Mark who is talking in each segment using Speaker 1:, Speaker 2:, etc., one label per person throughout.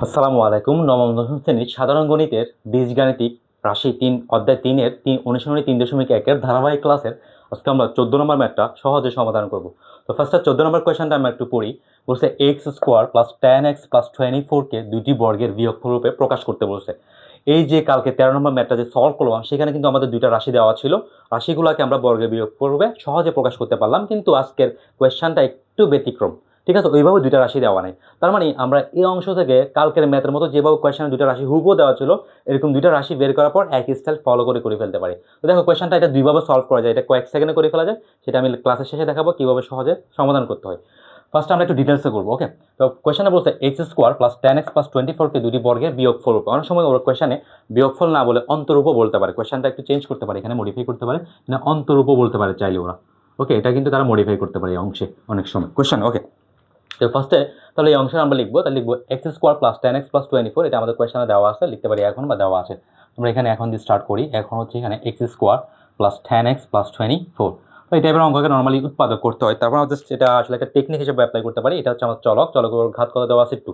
Speaker 1: আসসালামু আলাইকুম। নবম দশম শ্রেণীর সাধারণ গণিতের বীজগাণিতিক রাশি 3 অধ্যায় 3 এর অনুশীলনী 3.1 এর ধারাবাহিক ক্লাসের আজকে আমরা 14 নম্বর ম্যাথটা সহজে সমাধান করব। তো ফার্স্টে 14 নম্বর কোয়েশ্চেনটা আমরা একটু পড়ি। বলছে x² + tan x + 24 কে দুইটি বর্গের বিয়োগফল রূপে প্রকাশ করতে বলছে। এই যে কালকে 13 নম্বর ম্যাথটা যে সলভ করলাম সেখানে কিন্তু আমাদের দুইটা রাশি দেওয়া ছিল। রাশিগুলোকে আমরা বর্গের বিয়োগফল রূপে সহজে প্রকাশ করতে পারলাম, কিন্তু আজকের কোয়েশ্চেনটা একটু ব্যতিক্রম। ঠিক আছে, ওইভাবে দুইটা রাশি দেওয়া নেই। তার মানে আমরা এই অংশ থেকে কালকের ম্যাথের মতো যেভাবে কোয়েশ্চেনে দুইটা রাশি হুবহু দেওয়া ছিল, এরকম দুইটা রাশি বের করার পর একই স্টাইল ফলো করে ফেলতে পারি। তো দেখো কোয়েশ্চেনটা এটা দুইভাবে সলভ করা যায়, এটা কয়েক সেকেন্ডে করে ফেলা যায়, সেটা আমি ক্লাসের শেষে দেখাবো কিভাবে সহজে সমাধান করতে হয়। ফার্স্ট আমরা একটু ডিটেলসে করবো। ওকে, তো কোয়েশ্চেনে বলছে x² + tan x + 24 কে দুটি বর্গের বিয়োগফল রূপে। অনেক সময় ওর কোয়েশ্চেনে বিয়োগফল না বলে অন্তরূপও বলতে পারে, কোয়েশ্চেনটা একটু চেঞ্জ করতে পারে, এখানে মডিফাই করতে পারে, না অন্তরূপও বলতে পারে চাইলে ওরা। ওকে, এটা কিন্তু তারা মডিফাই করতে পারে এই অংশে অনেক সময় কোয়েশ্চেন। ওকে, তো ফার্স্টে তাহলে এই অংশে আমরা লিখবো, তাহলে লিখবো x² + tan x + 24, এটা আমাদের কোয়েশ্চেনে দেওয়া আছে, লিখতে পারি এখন বা দেওয়া আছে। আমরা এখানে এখন দিয়ে স্টার্ট করি। এখন হচ্ছে এখানে x² + tan x + 24। তো এই টাইপের অঙ্ককে নর্মালি উৎপাদক করতে হয়, তারপর আমরা জাস্ট এটা আসলে একটা টেকনিক হিসেবে অ্যাপ্লাই করতে পারি। এটা হচ্ছে আমার চলকের ঘাত কত দেওয়া আছে 2।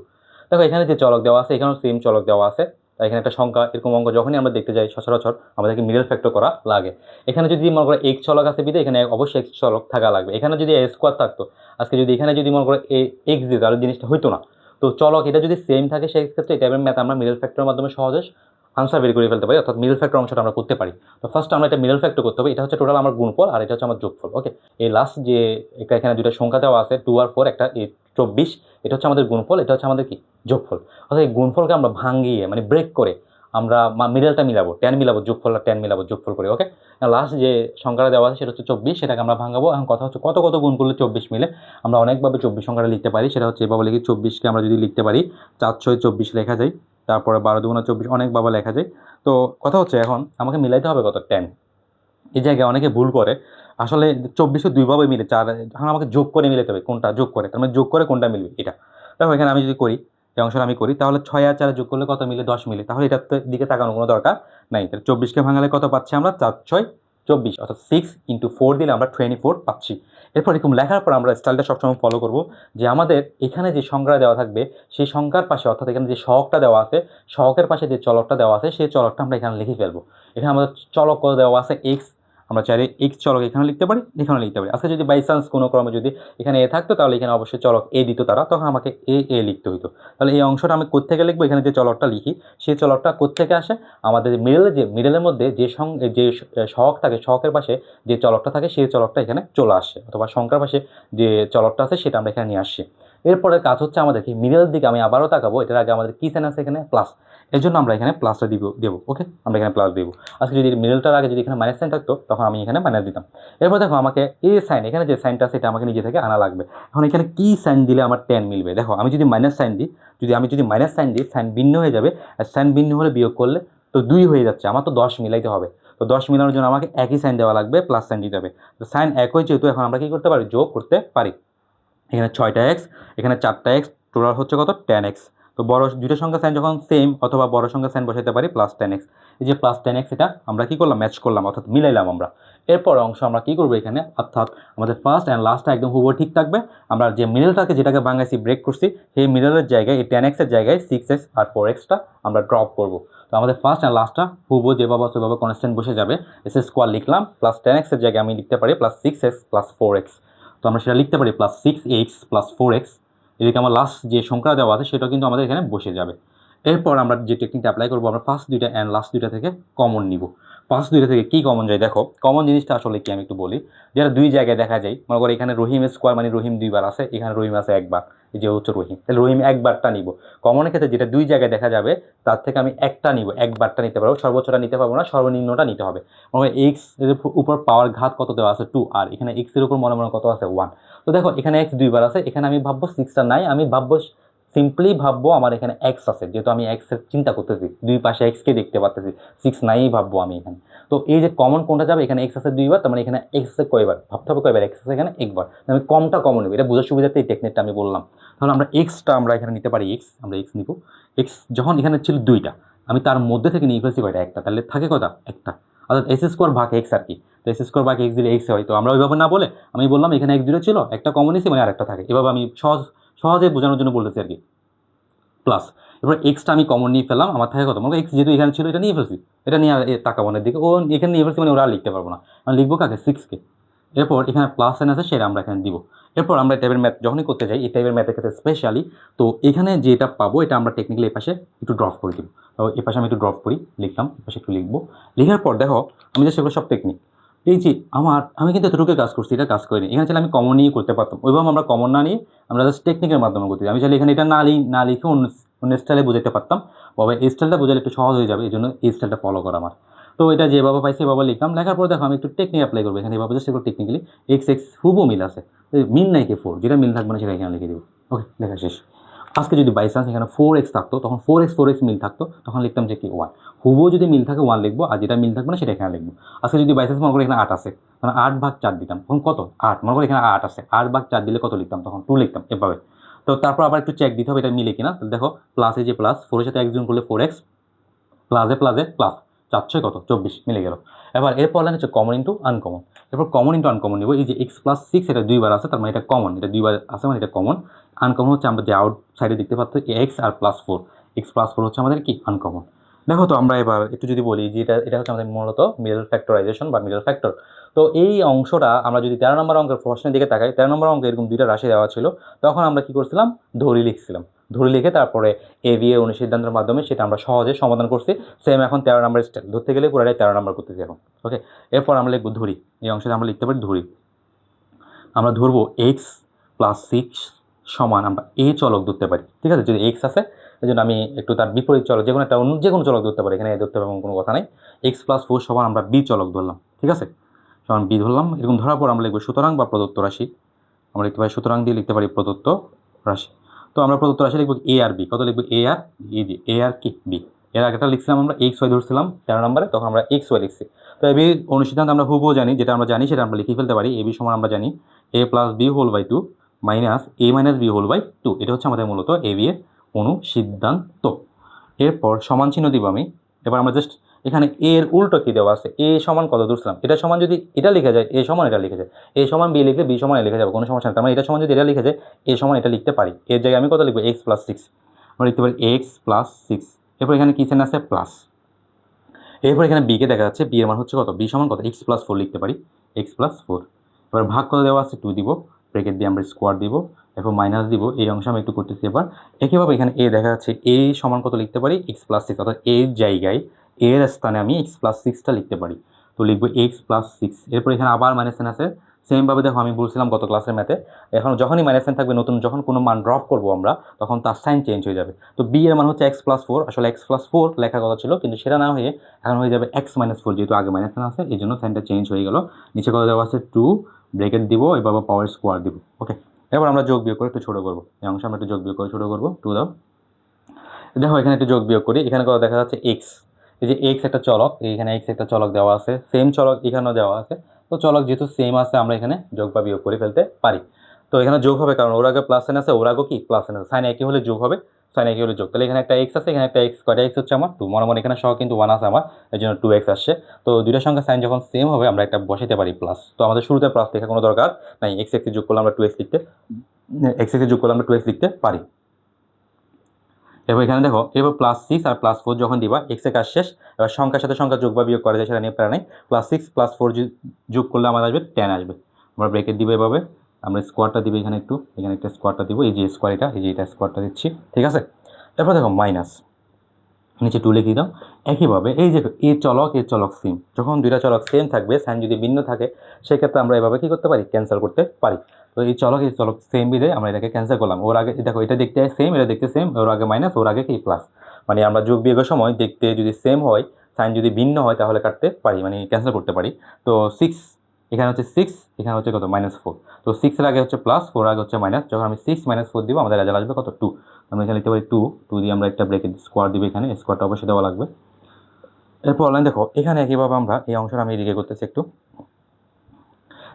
Speaker 1: দেখো এখানে যে চলক দেওয়া আছে এখানেও সেম চলক দেওয়া আছে। তাই এখানে একটা সংখ্যা, এরকম অঙ্ক যখনই আমরা দেখতে যাই সচরাচর আমাদেরকে মিডল ফ্যাক্টর করা লাগে। এখানে যদি মনে করো x চলক আছে বিধে এখানে অবশ্যই x চলক থাকা লাগবে। এখানে যদি a² থাকতো, আজকে যদি এখানে যদি মনে করো x দিয়ে, তাহলে জিনিসটা হইতো না। তো চলক এটা যদি সেম থাকে সেই ক্ষেত্রে এই টাইপের ম্যাথ আমরা মিডল ফ্যাক্টরের মাধ্যমে সহজে আনসার বের করে ফেলতে পারি, অর্থাৎ মিডল ফ্যাক্টর অংশটা আমরা করতে পারি। তো ফার্স্ট আমরা এটা মিডল ফ্যাক্টর করতে হবে। এটা হচ্ছে টোটাল আমার গুণফল আর এটা হচ্ছে আমার যোগফল। ওকে, এই লাস্ট যে এখানে দুটো সংখ্যা দেওয়া আছে 2 আর 4, একটা 24, এটা হচ্ছে আমাদের গুণফল, এটা হচ্ছে আমাদের কি যোগফল। অর্থাৎ এই গুণফলকে আমরা ভাঙিয়ে মানে ব্রেক করে আমরা মিডলটা মিলাবো, ট্যান মিলাবো, যোগফল আর ট্যান মিলাবো যোগফল করে। ওকে, লাস্ট যে সংখ্যাটা দেওয়া আছে সেটা হচ্ছে 24, সেটাকে আমরা ভাঙাবো। এখন কথা হচ্ছে কত কত গুণ করলে 24 মিলে। আমরা অনেকভাবে 24 সংখ্যাটা লিখতে পারি, সেটা হচ্ছে এভাবে লিখি। 24কে আমরা যদি লিখতে পারি 4 6 24 লেখা যায়, তারপরে 12 2 24 অনেকভাবে লেখা যায়। তো কথা হচ্ছে এখন আমাকে মিলাইতে হবে কত 10। এই জায়গায় অনেকে ভুল করে, আসলে 24 দুইভাবে মিলে 4, এখন আমাকে যোগ করে মিলাতে হবে, কোনটা যোগ করে, তার মানে যোগ করে কোনটা মিলবে এটা। দেখো এখানে আমি যদি করি, এই অংশটা আমি করি, তাহলে 6 আর 4 যোগ করলে কত মিলে 10 মিলে। তাহলে এটার দিকে তাকানোর কোনো দরকার নাই। তাহলে 24কে ভাঙালে কত পাচ্ছি আমরা 4 6 24, অর্থাৎ 6 × 4 দিলে আমরা 24 পাচ্ছি। এরপর এরকম লেখার পর আমরা স্টাইলটা সবসময় ফলো করব যে আমাদের এখানে যে সংখ্যা দেওয়া থাকবে সেই সংখ্যার পাশে, অর্থাৎ এখানে যে সহগটা দেওয়া আছে সহগের পাশে যে চলকটা দেওয়া আছে সেই চলকটা আমরা এখানে লিখে ফেলবো। এখানে আমাদের চলক কত দেওয়া আছে x, আমরা চাইলে x চলক এখানে লিখতে পারি, এখানে লিখতে পারি। আজকে যদি বাই চান্স কোনো ক্রমে যদি এখানে এ থাকতো তাহলে এখানে অবশ্যই চলক এ দিত তারা, তখন আমাকে এ লিখতে হইতো। তাহলে এই অংশটা আমি কোত্থেকে লিখবো, এখানে যে চলকটা লিখি সেই চলকটা কোত্থেকে আসে, আমাদের মিডলের মধ্যে যে সহগ থাকে সহগের পাশে যে চলকটা থাকে সেই চলকটা এখানে চলে আসে, অথবা সংখ্যার পাশে যে চলকটা আছে সেটা আমরা এখানে নিয়ে আসছি। এরপরে কাজ হচ্ছে আমাদের কি মিডলের দিকে আমি আবারও তাকাবো, এটার আগে আমাদের কি সাইন আছে এখানে প্লাস, এর জন্য আমরা এখানে প্লাসটা দেবো। ওকে, আমরা এখানে প্লাস দেবো। আজকে যদি মিডলটার আগে যদি এখানে মাইনাস সাইন থাকতো তখন আমি এখানে মাইনাস দিতাম। এরপর দেখো আমাকে এই সাইন, এখানে যে সাইনটা আছে এটা আমাকে নিজে থেকে আনা লাগবে। এখন এখানে কি সাইন দিলে আমার 10 মিলবে, দেখো আমি যদি মাইনাস সাইন দিই, মাইনাস সাইন দিই সাইন ভিন্ন হয়ে যাবে, আর সাইন ভিন্ন হলে বিয়োগ করলে তো 2 হয়ে যাচ্ছে, আমার তো 10 মিলাইতে হবে। তো 10 মিলানোর জন্য আমাকে একই সাইন দেওয়া লাগবে, প্লাস সাইন দিতে হবে। তো সাইন একই যেহেতু এখন আমরা কি করতে পারি, যোগ করতে পারি। এখানে 6টা x, এখানে 4টা x, টোটাল হচ্ছে কত 10x। তো বড় দুটো সংখ্যা সাইন যখন সেম অথবা বড় সংখ্যা সাইন বসাতে পারি প্লাস 10x। এই যে প্লাস 10x এটা আমরা কি করলাম, ম্যাচ করলাম, অর্থাৎ মিলাইলাম আমরা। এরপর অংশ আমরা কি করবো এখানে, অর্থাৎ আমাদের ফার্স্ট অ্যান্ড লাস্টটা একদম হুবহু ঠিক থাকবে। আমরা যে মিডলটাকে যেটাকে ভাঙাইছি ব্রেক করছি সেই মিডলের জায়গায় এই 10x এর জায়গায় 6x আর 4xটা আমরা ড্রপ করবো। তো আমাদের ফার্স্ট অ্যান্ড লাস্টটা হুবহু যেভাবে সেভাবে কনস্ট্যান্ট বসে যাবে। s² লিখলাম, প্লাস 10x এর জায়গায় আমি লিখতে পারি প্লাস 6x প্লাস 4x। তো আমরা সেটা লিখতে পারি প্লাস 6x প্লাস 4x। এদিকে আমার লাস্ট যে সংখ্যা দেওয়া আছে সেটা কিন্তু আমাদের এখানে বসে যাবে। এরপর আমরা যে টেকনিকটা অ্যাপ্লাই করবো, আমরা ফার্স্ট দুইটা অ্যান্ড লাস্ট দুইটা থেকে কমন নিব। ফার্স্ট দুইটা থেকে কী কমন যায়, দেখো কমন জিনিসটা আসলে কি আমি একটু বলি। যেটা দুই জায়গায় দেখা যায়, মনে করো এখানে রহিম স্কোয়ার মানে রহিম দুইবার আছে, এখানে রহিম আছে একবার, এই যে হচ্ছে রহিম, তাহলে রহিম একবারটা নিব। কমনের ক্ষেত্রে যেটা দুই জায়গায় দেখা যাবে তার থেকে আমি একটা নিব, একবারটা নিতে পারবো, সর্বোচ্চটা নিতে পারবো না, সর্বনিম্নটা নিতে হবে। মনে হয় এক্স এর উপর পাওয়ার ঘাত কত দেওয়া আছে 2, আর এখানে এক্স এর উপর মনে মনে কত আছে 1। তো দেখো এখানে এক্স দুইবার আছে, এখানে আমি ভাববো 6টা নাই, আমি ভাববো সিম্পলি ভাববো আমার এখানে এক্স আছে, যেহেতু আমি এক্স এর চিন্তা করতেছি, দুই পাশে এক্সকে দেখতে পাচ্তেছি, 6 নাই ভাববো আমি এখানে। তো এই যে কমন কোনটা যাবে, এখানে এক্স আছে দুইবার, তার মানে এখানে এক্স আছে কয়বার, ভাবতে হবে কয়বার এক্স আছে এখানে একবার, আমি কমটা কমন নেব। এটা বোঝার সুবিধাতে এই টেকনিকটা আমি বললাম। তাহলে আমরা এক্সটা আমরা এখানে নিতে পারি, আমরা এক্স নিব। এক্স যখন এখানে ছিল দুইটা, আমি তার মধ্যে থেকে নিয়ে ফেলছি কয়টা, একটা, তাহলে থাকে কয়টা একটা, অর্থাৎ s² ভাগ এক্স আর কি। তো s² ভাগ এক্স দিলে এক্স হয়, তো আমরা ওইভাবে না বলে আমি বললাম এখানে এক্স দুটো ছিল, একটা কমন নিয়েছি মানে আরেকটা থাকে, এভাবে আমি সহজে বোঝানোর জন্য বলতেছি আর কি। প্লাস এবার এক্সটা আমি কমন নিয়ে ফেললাম, আমার থাকে কত, মানে এক্স যেহেতু এখানে ছিল এটা নিয়ে ফেলছি, এটা নিয়ে আর তাকাবনের দিকে ও এখানে নিয়ে ফেলছি, মানে ওরা আর লিখতে পারবো না, আমি লিখবো কাকে, 6কে। এরপর এখানে প্লাস সাইন আছে সেটা আমরা এখানে দিব। এরপর আমরা এই টাইপের ম্যাথ যখনই করতে যাই, এই টাইপের ম্যাথের ক্ষেত্রে স্পেশালি, তো এখানে যেটা পাবো এটা আমরা টেকনিক্যালি এই পাশে একটু ড্রপ করে দিব। তো এই পাশে আমি একটু ড্রপ করি, লিখলাম, এই পাশে একটু লিখবো। লেখার পর দেখো আমি যে সেগুলো সব টেকনিক, এই যে আমি কিন্তু এতটুকু কাজ করছি, এটা কাজ করিনি। এখানে চাইলে আমি কমন নিয়ে করতে পারতাম, ওইভাবে আমরা কমন না নিয়ে আমরা জাস্ট টেকনিকের মাধ্যমে করতে, আমি চাইলে এখানে এটা না লিখে অন্য স্টাইলে বোঝাতে পারতাম, তবে এই স্টাইলটা বোঝালে একটু সহজ হয়ে যাবে, এই জন্য এই স্টাইলটা ফলো করা আমার। তো এটা যেভাবে পাইছি এভাবে লিখলাম, লেখার পর দেখো আমি একটু টেকনিক অ্যাপ্লাই করবো এখানে, এভাবে সেগুলো টেকনিক্যালি এক্স এক্স হুবও মিল আছে, মিল নাই কে 4, যেটা মিল থাকবে না সেটা এখানে লিখে দেবো। ওকে, লেখা শেষ। আজকে যদি বাই চান্স এখানে 4x থাকতো, তখন 4x মিল থাকতো, তখন লিখতাম যে কি 1। হুবও যদি মিল থাকে 1 লিখবো, আর যেটা মিল থাকবে না সেটা এখানে লিখবো। আজকে যদি বাই চান্স মনে করি এখানে 8 আছে, তখন 8/4 দিতাম, তখন কত 8, মনে করি এখানে 8 আছে, 8/4 দিলে কত লিখতাম, তখন 2 লিখতাম এভাবে। তো তারপর আবার একটু চেক দিতে হবে এটা মিলে কিনা। দেখো প্লাসে যে প্লাস, 4 এর সাথে 1 গুণ করলে 4x, প্লাসে প্লাস 4 কত 24 মিলে গেল। এবার এরপর লাইন হচ্ছে কমন ইন্টু আনকমন। এরপর কমন ইন্টু আনকমন নিব, এই যে x+6 এটা 2বার আছে, তার মানে এটা কমন, এটা 2বার আছে মানে এটা কমন। আনকমন হচ্ছে আমরা যে আউট সাইডে দেখতে পাচ্ছি x আর +4, x+4 হচ্ছে আমাদের কি আনকমন। দেখো তো আমরা এবার একটু যদি বলি যে এটা হচ্ছে আমাদের মূলত মিডল ফ্যাক্টরাইজেশন বা মিডল ফ্যাক্টর। তো এই অংশটা আমরা যদি 13 নম্বর অঙ্কের প্রশ্নের দিকে তাকাই, 13 নম্বর অঙ্কে এরকম দুইটা রাশি দেওয়া ছিল, তখন আমরা কি করছিলাম, ধরি লিখছিলাম, ধরে লিখে তারপরে এ বি এ অনুসিদ্ধান্তের মাধ্যমে সেটা আমরা সহজে সমাধান করছি। সেম এখন 13 নম্বর স্টাইল ধরতে গেলে পুরাটাই 13 নম্বর করতেছি এখন। ওকে, এরপর আমরা লিখবো ধরি, এই অংশে আমরা লিখতে পারি ধরি, আমরা ধরবো x+6 সমান আমরা এ চলক ধরতে পারি, ঠিক আছে। যদি এক্স আছে এই জন্য আমি একটু তার বিপরীত চলক যে কোনো একটা অন্য যে কোনো চলক ধরতে পারি, এখানে এ ধরতে পারবো কোনো কথা নাই। x+4 সমান আমরা বি চলক ধরলাম, ঠিক আছে, সমান বি ধরলাম। এরকম ধরার পর আমরা লিখবো সুতরাং বা প্রদত্ত রাশি, আমরা লিখতে পারি সুতরাং দিয়ে লিখতে পারি প্রদত্ত রাশি। তো আমরা প্রদত্ত রাশি লিখবো এ আর বি, কত লিখবো এ আর ই দি, এ আর কি বি। এর আগেটা লিখছিলাম আমরা XY ধরছিলাম 13 নম্বরে, তখন আমরা XY লিখছি। তো এবি অনুসিদ্ধান্ত আমরা হুবহু জানি, যেটা আমরা জানি সেটা আমরা লিখে ফেলতে পারি। এবি সমান আমরা জানি a+b/2 মাইনাস a-b/2, এটা হচ্ছে আমাদের মূলত এবি এর অনুসিদ্ধান্ত। এরপর সমান চিহ্ন দিব আমি। এবার আমরা জাস্ট এখানে এর উল্টো কি দেওয়া আছে, এ সমান কত ধরছিলাম, এটা সমান যদি এটা লিখে যায়, এ সমান এটা লিখে যায়, এ সমান বি লিখলে বি সমান এ লিখে যাবে, কোনো সমস্যা নেই। তার মানে এটা সমান যদি এটা লিখে যায়, এ সমান এটা লিখতে পারি। এর জায়গায় আমি কত লিখবো, x+6, আমরা লিখতে পারি x+6। এরপর এখানে কি চিহ্ন আছে, প্লাস। এরপর এখানে বিকে দেখা যাচ্ছে, বি এর মান হচ্ছে কত, বি সমান কত, x+4 লিখতে পারি, x+4। এবার ভাগ কত দেওয়া আছে, 2 দিব, ব্রেকেট দিয়ে আমরা স্কোয়ার দিব, এরপর মাইনাস দিব। এই অংশ আমি একটু করতেছি এবার। একইভাবে এখানে এ দেখা যাচ্ছে, এ সমান কত লিখতে পারি, x+6, অর্থাৎ এর জায়গায় এর স্থানে আমি x+6টা লিখতে পারি, তো লিখবো x+6। এরপর এখানে আবার মাইনাস সাইন আছে, সেমভাবে দেখো আমি বলছিলাম গত ক্লাসের ম্যাথে, এখন যখনই মাইনাস সাইন থাকবে, নতুন যখন কোনো মান ড্রপ করবো আমরা, তখন তার সাইন চেঞ্জ হয়ে যাবে। তো বি এর মান হচ্ছে x+4, আসলে x+4 লেখার কথা ছিল, কিন্তু সেটা না হয়ে এখন হয়ে যাবে x-4, যেহেতু আগে মাইনাস সাইন আছে এই জন্য সাইনটা চেঞ্জ হয়ে গেল। নিচে কত দেওয়া আছে, 2, ব্রেকেট দিব, এভাবে পাওয়ার স্কোয়ার দিব। ওকে, এবার আমরা যোগ বিয়োগ করে একটু ছোটো করবো, এই অংশ আমরা একটু যোগ বিয়োগ করে ছোটো করবো, 2 দাও। দেখো এখানে একটু যোগ বিয়োগ করি, এখানে কত দেখা যাচ্ছে, এক্স, এই যে এক্স একটা চলক, এখানে এক্স একটা চলক দেওয়া আছে, সেম চলক এখানেও দেওয়া আছে। তো চলক যেহেতু সেম আছে, আমরা এখানে যোগ বা বিয়োগ করে ফেলতে পারি। তো এখানে যোগ হবে, কারণ ওর আগে প্লাস সাইন আছে, ওর আগে কি প্লাস সাইন আছে, সাইন একই হলে যোগ হবে, সাইন একই হলে যোগ। তাহলে এখানে একটা এক্স আছে, এখানে একটা এক্স, কয়টা এক্স হচ্ছে আমার 2, মনে এখানে সহ কিন্তু 1 আছে আমার, এই জন্য 2x আসছে। তো দুইটার সঙ্গে সাইন যখন সেম হবে আমরা একটা বসাইতে পারি প্লাস, তো আমাদের শুরুতে প্লাস লেখার কোনো দরকার নাই, এক্স এক্স যোগ করলে আমরা 2x লিখতে, এক্স এক্স যোগ করলে আমরা 2x লিখতে পারি। এবার এখানে দেখো, এবার +6 আর +4 যখন দিবা, এক্স এর কাজ শেষ। এবার সংখ্যার সাথে সংখ্যা যোগ বা বিয়োগ করা যায়, সেটা নিয়ে প্যারা নেই। +6 +4 যোগ করলে আমাদের আসবে 10 আসবে। আমরা ব্রেকেট দিব এভাবে, আমরা স্কোয়ারটা দিব এখানে একটু, এখানে একটা স্কোয়ারটা দিব, এই যে স্কোয়ার এটা, এই যে এটা স্কোয়ারটা দিচ্ছি, ঠিক আছে। এরপর দেখো মাইনাস, নিচে 2 লিখে দাও। একইভাবে এই যে এ চলক সেম, যখন দুইটা চলক সেম থাকবে, সাইন যদি ভিন্ন থাকে, সেক্ষেত্রে আমরা এভাবে কি করতে পারি, ক্যান্সেল করতে পারি। তো এই চলক সেম বিধে আমরা এটাকে ক্যান্সেল করলাম। ওর আগে দেখো এটা দেখতে সেম, এটা দেখতে সেম, ওর আগে মাইনাস, ওর আগে কি প্লাস, মানে আমরা যোগ বিয়োগের সময় দেখতে যদি সেম হয়, সাইন যদি ভিন্ন হয়, তাহলে কাটতে পারি, মানে ক্যান্সেল করতে পারি। তো 6, এখানে হচ্ছে 6, এখানে হচ্ছে কত, -4। তো 6 এর আগে হচ্ছে প্লাস, 4 আগে হচ্ছে মাইনাস, যখন আমি 6 - 4 দিব, আমাদের রেজাল্ট আসবে কত, 2। আমরা এখানে লিখতে পারি 2 দিয়ে আমরা একটা ব্রেকেট স্কোয়ার দিব, এখানে স্কোয়ারটা অবশ্যই দেওয়া লাগবে। এরপর অনলাইন দেখো, এখানে একইভাবে আমরা এই অংশটা আমি এদিকে করতেছি একটু।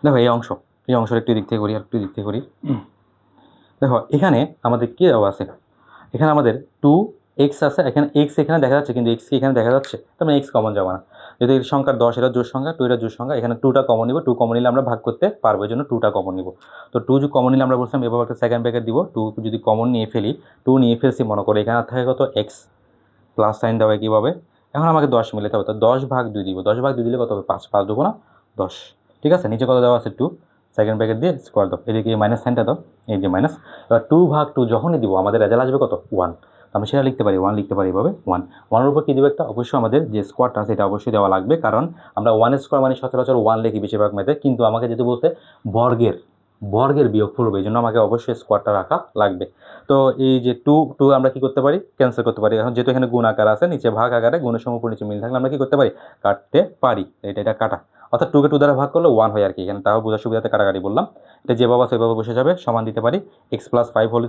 Speaker 1: দেখো এই অংশটা একটু দিক থেকে করি, আর একটু দিক থেকে করি। দেখো এখানে আমাদের কি দেওয়া আছে, এখানে আমাদের 2x আছে, এখানে x এখানে দেখা যাচ্ছে, কিন্তু x কি এখানে দেখা যাচ্ছে, তার মানে x কমন যাবে না। যদি এর সংখ্যা 10 এটা জোড় সংখ্যা, 2 এটা জোড় সংখ্যা, এখানে 2টা কমন নিব, 2 কমন নিলে আমরা ভাগ করতে পারবো, এই জন্য 2টা কমন নিব। তো 2 যদি কমন নিলে আমরা বলছিলাম এভাবে একটা সেকেন্ড ব্র্যাকেট দিব, 2 যদি কমন নিয়ে ফেলি, 2 নিয়ে ফেলছি মনে করে, এখানে থাকে কত x প্লাস সাইন দেওয়া কীভাবে, এখন আমাকে 10 মিলাতে হবে, তো 10 ভাগ 2 দিব, 10 ভাগ 2 দিলে কত হবে 5, 5 দেবো না 10, ঠিক আছে। নিচে কত দেওয়া আছে 2, সেকেন্ড ব্র্যাকেট দিয়ে স্কোয়ার দাও, এদিকে মাইনাস সাইনটা দাও, এই যে মাইনাস। এবার 2 ভাগ 2 যখনই দিব আমাদের রেজাল্ট আসবে কত 1, আমরা সেটা লিখতে পারি 1, লিখতে পারি এভাবে 1, 1-এর উপর কী দেবো একটা, অবশ্যই আমাদের যে স্কোয়ারটা সেটা অবশ্যই দেওয়া লাগবে, কারণ আমরা 1 স্কোয়ার মানে সচরাচর 1 লিখি বেশিরভাগ ম্যাথে, কিন্তু আমাকে যেহেতু বলছে বর্গের বিয়োগফল হবে, এই জন্য আমাকে অবশ্যই স্কোয়ারটা রাখা লাগবে। তো এই যে 2 আমরা কি করতে পারি, ক্যান্সেল করতে পারি, এখন যেহেতু এখানে গুণ আকার আছে, নিচে ভাগ আকারে গুণের সময় উপর নিচে মিল থাকলে আমরা কি করতে পারি, কাটতে পারি, এটা কাটা, অর্থাৎ 2কে 2 দ্বারা ভাগ করলে 1 হয় আর কি, এখানে তাও বোঝার সুবিধাতে কাটাকাটি বললাম। এটা যেভাবে আছে সেভাবে বসে যাবে, সমান দিতে পারি x + 5 whole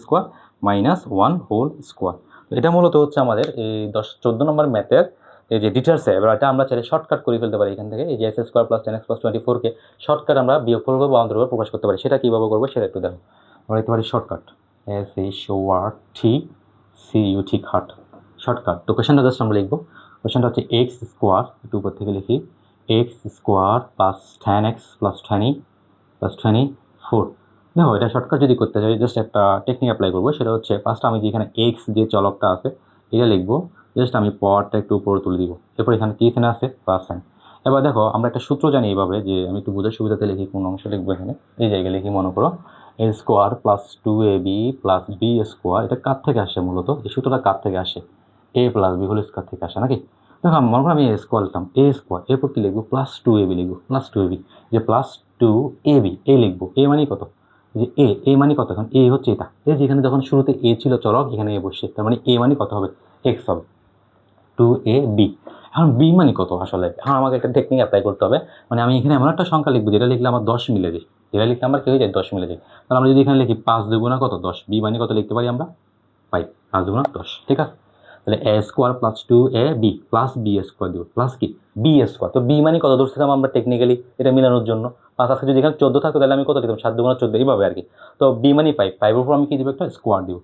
Speaker 1: square minus 1 whole square. তো এটা মূলত হচ্ছে আমাদের এই 14 নম্বর ম্যাথের এই যে ডিটেলসে। এবার এটা আমরা চাইলে শর্টকাট করে ফেলতে পারি এখান থেকে, এই যে s² + 10x + 24কে শর্টকাট আমরা বিয়োগফল বা অন্তর্ভাবে প্রকাশ করতে পারি, সেটা কীভাবে করবো সেটা একটু দেখো। আমরা লিখতে পারি শর্টকাট শর্টকাট। তো কোয়েশ্চেনটা জাস্ট আমরা লিখবো, কোয়েশ্চেনটা হচ্ছে x² একটু উপর থেকে লিখি, x² + 10x + 20 + 24। দেখো এটা শর্টকাট যদি করতে চাই জাস্ট একটা টেকনিক অ্যাপ্লাই করবো, সেটা হচ্ছে ফার্স্ট আমি যে এখানে x যে চলকটা আছে এটা লিখবো, জাস্ট আমি পাওয়ারটা একটু উপরে তুলে দিব, এরপর এখানে কী সাইন আছে প্লাস সাইন। এবার দেখো আমরা একটা সূত্র জানি এইভাবে, যে আমি একটু বোঝার সুবিধাতে লিখি, কোন অংশ লিখবো এখানে, এই জায়গায় লিখি, মনে করো a² + 2ab + b², এটা কার থেকে আসে মূলত, এই সূত্রটা কার থেকে আসে, a + b হোল স্কোয়ার থেকে আসে নাকি। দেখো মনে করো আমি a² লিখলাম, a², এরপর কী লিখবো +2ab লিখবো, +2ab, যে +2ab, a লিখবো, a মানে কত, যে a মানে কত, এখন a হচ্ছে এটা, এই যেখানে যখন শুরুতে a ছিল চলক, এখানে a বসছে, তার মানে a মানে কত হবে x হবে, 2ab। এখন b মানে কত আসলে, এখন আমাকে একটা টেকনিক অ্যাপ্লাই করতে হবে, মানে আমি এখানে এমন একটা সংখ্যা লিখবো যেটা লিখলে আমার 10 মিলে যায়, যেটা লিখলে আমার কি হয়ে যায় 10 মিলে যায়। তাহলে আমরা যদি এখানে লিখি 5 দুগুণা কত 10, b মানে কত লিখতে পারি আমরা 5, 5 দুগুণা 10, ঠিক আছে। তাহলে a² + 2ab + b² দিব, প্লাস কি b², তো b মানে কত ধরছিলাম আমরা টেকনিক্যালি এটা মিলানোর জন্য 5, আজকে যদি এখানে 14 থাকতো তাহলে আমি কত লিখতাম 7 দুগুণা 14, এইভাবে আর কি। তো b মানে 5, 5-এর উপর আমি কি দিব একটা স্কোয়ার দিব।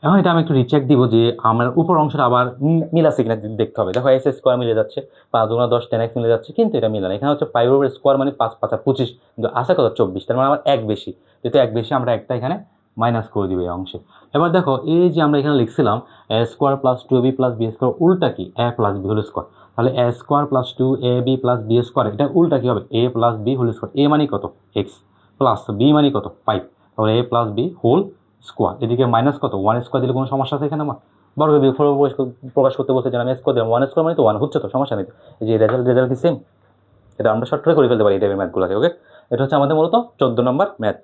Speaker 1: এখন এটা আমি একটু রিচেক দিব যে আমার উপর অংশটা আবার মিল আছে কিনা দেখতে হবে। দেখো s² মিলে যাচ্ছে, 5 দুগুণা 10 10x মিলে যাচ্ছে, কিন্তু এটা মিলে না। এখানে হচ্ছে 5 এর স্কোয়ার মানে 5 5 25, কিন্তু আছে কত 24, তার মানে আমার 1 বেশি, যেহেতু 1 বেশি আমরা একটা এখানে মাইনাস করে দিব এই অংশে। এবার দেখো এই যে আমরা এখানে লিখছিলাম a² + 2ab + b², উল্টা কি a + b হোল স্কোয়ার, তাহলে a² + 2ab + b², এটা উল্টা কি হবে a + b whole square, a মানে কত x প্লাস b মানে কত 5, তাহলে a + b হোল স্কোয়ার, এদিকে মাইনাস কত 1² দিলে কোনো সমস্যা আছে এখানে আমার, বর্গের বিয়োগফল প্রকাশ করতে বলছে যে আমি স্কোয়ার দিলাম, 1² মানে তো 1 হচ্ছে, তো সমস্যা নেই, এই যে রেজাল্ট কি সেম, এটা আমরা শর্ট করে ফেলতে পারি এই টাইপের ম্যাথগুলোকে। ওকে, এটা হচ্ছে আমাদের মূলত 14 নম্বর ম্যাথ।